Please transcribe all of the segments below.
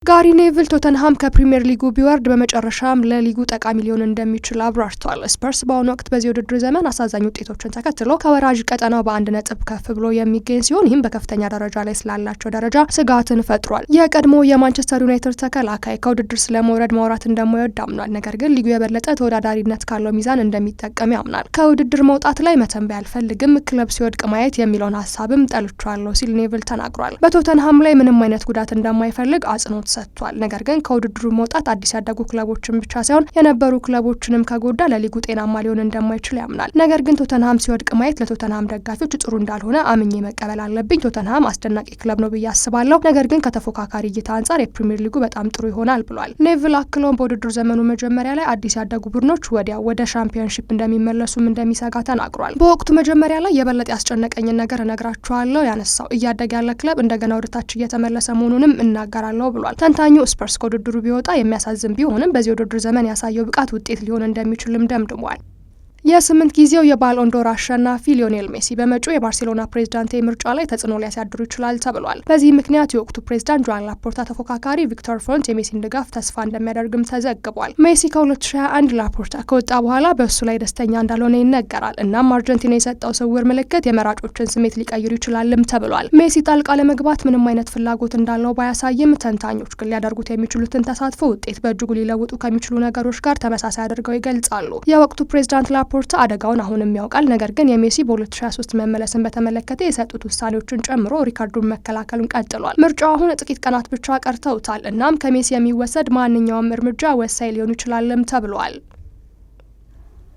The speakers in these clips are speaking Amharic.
ጋሪ ኔቪል ቶተንሃም ከፕሪሚየር ሊጉ ቢወርድ በመጨረሻም ለሊጉ ጠቃሚ ሊሆን እንደሚችል አብራርቷል። ስፐርስ በአሁኑ ወቅት በዚህ ውድድር ዘመን አሳዛኝ ውጤቶችን ተከትሎ ከወራጅ ቀጠናው በአንድ ነጥብ ከፍ ብሎ የሚገኝ ሲሆን ይህም በከፍተኛ ደረጃ ላይ ስላላቸው ደረጃ ስጋትን ፈጥሯል። የቀድሞ የማንቸስተር ዩናይትድ ተከላካይ ከውድድር ስለመውረድ ማውራት እንደማይወድ አምኗል። ነገር ግን ሊጉ የበለጠ ተወዳዳሪነት ካለው ሚዛን እንደሚጠቀም ያምናል። ከውድድር መውጣት ላይ መተንበይ አልፈልግም፣ ክለብ ሲወድቅ ማየት የሚለውን ሀሳብም ጠልቻለሁ ሲል ኔቪል ተናግሯል። በቶተንሃም ላይ ምንም አይነት ጉዳት እንደማይፈልግ አጽንኦት ሰጥቷል። ነገር ግን ከውድድሩ መውጣት አዲስ ያደጉ ክለቦችን ብቻ ሳይሆን የነበሩ ክለቦችንም ከጎዳ ለሊጉ ጤናማ ሊሆን እንደማይችል ያምናል። ነገር ግን ቶተንሃም ሲወድቅ ማየት ለቶተንሃም ደጋፊዎች ጥሩ እንዳልሆነ አምኜ መቀበል አለብኝ። ቶተንሃም አስደናቂ ክለብ ነው ብዬ አስባለሁ። ነገር ግን ከተፎካካሪ እይታ አንጻር የፕሪሚየር ሊጉ በጣም ጥሩ ይሆናል ብሏል። ኔቪል አክሎም በውድድር ዘመኑ መጀመሪያ ላይ አዲስ ያደጉ ቡድኖች ወዲያው ወደ ሻምፒዮንሺፕ እንደሚመለሱም እንደሚሰጋ ተናግሯል። በወቅቱ መጀመሪያ ላይ የበለጠ ያስጨነቀኝን ነገር እነግራችኋለሁ። ያነሳው እያደገ ያለ ክለብ እንደገና ወደታች እየተመለሰ መሆኑንም እናገራለሁ ብሏል። ተንታኙ ስፐርስ ከውድድሩ ቢወጣ የሚያሳዝን ቢሆንም በዚህ ውድድር ዘመን ያሳየው ብቃት ውጤት ሊሆን እንደሚችልም ደምድሟል። የ8 ጊዜው የባሎን ዶር አሸናፊ ሊዮኔል ሜሲ በመጪው የባርሴሎና ፕሬዝዳንታዊ ምርጫ ላይ ተጽዕኖ ሊያሳድሩ ይችላል ተብሏል። በዚህ ምክንያት የወቅቱ ፕሬዝዳንት ጆan ላፖርታ ተፎካካሪ ቪክቶር ፎንት የሜሲን ድጋፍ ተስፋ እንደሚያደርግም ተዘግቧል። ሜሲ ከ2021 ላፖርታ ከወጣ በኋላ በእሱ ላይ ደስተኛ እንዳልሆነ ይነገራል። እናም አርጀንቲና የሰጠው ስውር ምልክት የመራጮችን ስሜት ሊቀይሩ ይችላልም ተብሏል። ሜሲ ጣልቃ ለመግባት ምንም አይነት ፍላጎት እንዳለው ባያሳይም ተንታኞች ግን ሊያደርጉት የሚችሉትን ተሳትፎ ውጤት በእጅጉ ሊለውጡ ከሚችሉ ነገሮች ጋር ተመሳሳይ አድርገው ይገልጻሉ። የወቅቱ ፕሬዝዳንት ላፖርታ አደጋውን አሁንም ያውቃል። ነገር ግን የሜሲ በ2023 መመለስን በተመለከተ የሰጡት ውሳኔዎችን ጨምሮ ሪካርዱን መከላከሉን ቀጥሏል። ምርጫው አሁን ጥቂት ቀናት ብቻ ቀርተውታል። እናም ከሜሲ የሚወሰድ ማንኛውም እርምጃ ወሳኝ ሊሆን ይችላልም ተብሏል።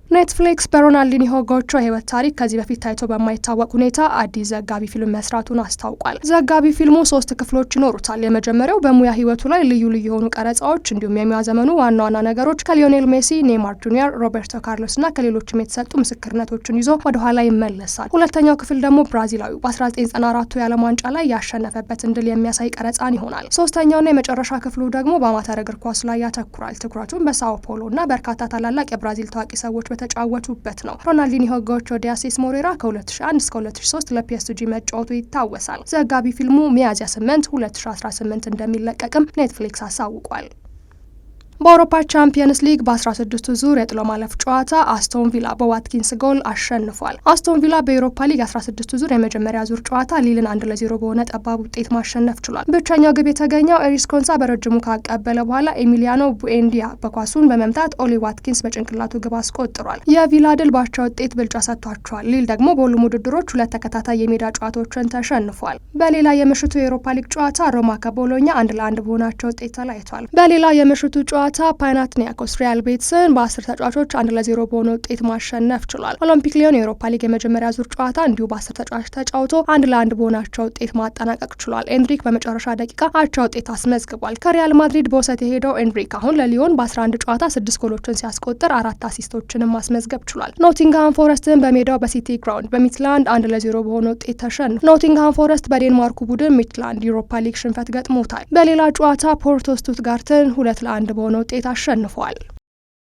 ኔትፍሊክስ በሮናልዲኒሆ ጎቾ የህይወት ታሪክ ከዚህ በፊት ታይቶ በማይታወቅ ሁኔታ አዲስ ዘጋቢ ፊልም መስራቱን አስታውቋል። ዘጋቢ ፊልሙ 3 ክፍሎች ይኖሩታል። የመጀመሪያው በሙያ ህይወቱ ላይ ልዩ ልዩ የሆኑ ቀረጻዎች እንዲሁም የሙያ ዘመኑ ዋና ዋና ነገሮች ከሊዮኔል ሜሲ፣ ኔይማር ጁኒየር፣ ሮቤርቶ ካርሎስ እና ከሌሎችም የተሰጡ ምስክርነቶችን ይዞ ወደ ኋላ ይመለሳል። ሁለተኛው ክፍል ደግሞ ብራዚላዊው በ1994 የዓለም ዋንጫ ላይ ያሸነፈበትን ድል የሚያሳይ ቀረጻን ይሆናል። ሶስተኛውና የመጨረሻ ክፍሉ ደግሞ በአማተር እግር ኳስ ላይ ያተኩራል። ትኩረቱን በሳኦ ፖሎ እና በርካታ ታላላቅ የብራዚል ታዋቂ ሰዎች ተጫወቱበት ነው። ሮናልዲኒሆ ጎቾ ዲ አሴስ ሞሬራ ከ2001 እስከ 2003 ለፒኤስጂ መጫወቱ ይታወሳል። ዘጋቢ ፊልሙ ሚያዝያ 8 2018 እንደሚለቀቅም ኔትፍሊክስ አሳውቋል። በአውሮፓ ቻምፒየንስ ሊግ በ16ቱ ዙር የጥሎ ማለፍ ጨዋታ አስቶን ቪላ በዋትኪንስ ጎል አሸንፏል። አስቶን ቪላ በአውሮፓ ሊግ 16ቱ ዙር የመጀመሪያ ዙር ጨዋታ ሊልን 1-0 በሆነ ጠባብ ውጤት ማሸነፍ ችሏል። ብቸኛው ግብ የተገኘው ኤሪስ ኮንሳ በረጅሙ ካቀበለ በኋላ ኤሚሊያኖ ቡኤንዲያ በኳሱን በመምታት ኦሊ ዋትኪንስ በጭንቅላቱ ግብ አስቆጥሯል። የቪላ ድል ባቻ ውጤት ብልጫ ሰጥቷቸዋል። ሊል ደግሞ በሁሉም ውድድሮች 2 ተከታታይ የሜዳ ጨዋታዎችን ተሸንፏል። በሌላ የምሽቱ የአውሮፓ ሊግ ጨዋታ ሮማ ከቦሎኛ 1-1 በሆናቸው ውጤት ተለያይቷል። በሌላ የምሽቱ ጨዋታ ፓናትኒያኮስ ሪያል ቤትስን በ10 ተጫዋቾች 1-0 በሆነ ውጤት ማሸነፍ ችሏል። ኦሎምፒክ ሊዮን የአውሮፓ ሊግ የመጀመሪያ ዙር ጨዋታ እንዲሁ በ10 ተጫዋች ተጫውቶ 1-1 በሆናቸው ውጤት ማጠናቀቅ ችሏል። ኤንድሪክ በመጨረሻ ደቂቃ አቻ ውጤት አስመዝግቧል። ከሪያል ማድሪድ በውሰት የሄደው ኤንድሪክ አሁን ለሊዮን በ11 ጨዋታ 6 ጎሎችን ሲያስቆጥር 4 አሲስቶችንም ማስመዝገብ ችሏል። ኖቲንግሃም ፎረስትን በሜዳው በሲቲ ግራውንድ በሚትላንድ 1-0 በሆነ ውጤት ተሸንፏል። ኖቲንግሃም ፎረስት በዴንማርኩ ቡድን ሚትላንድ የአውሮፓ ሊግ ሽንፈት ገጥሞታል። በሌላ ጨዋታ ፖርቶ ስቱትጋርትን 2-1 በሆነ ውጤት አሸንፏል።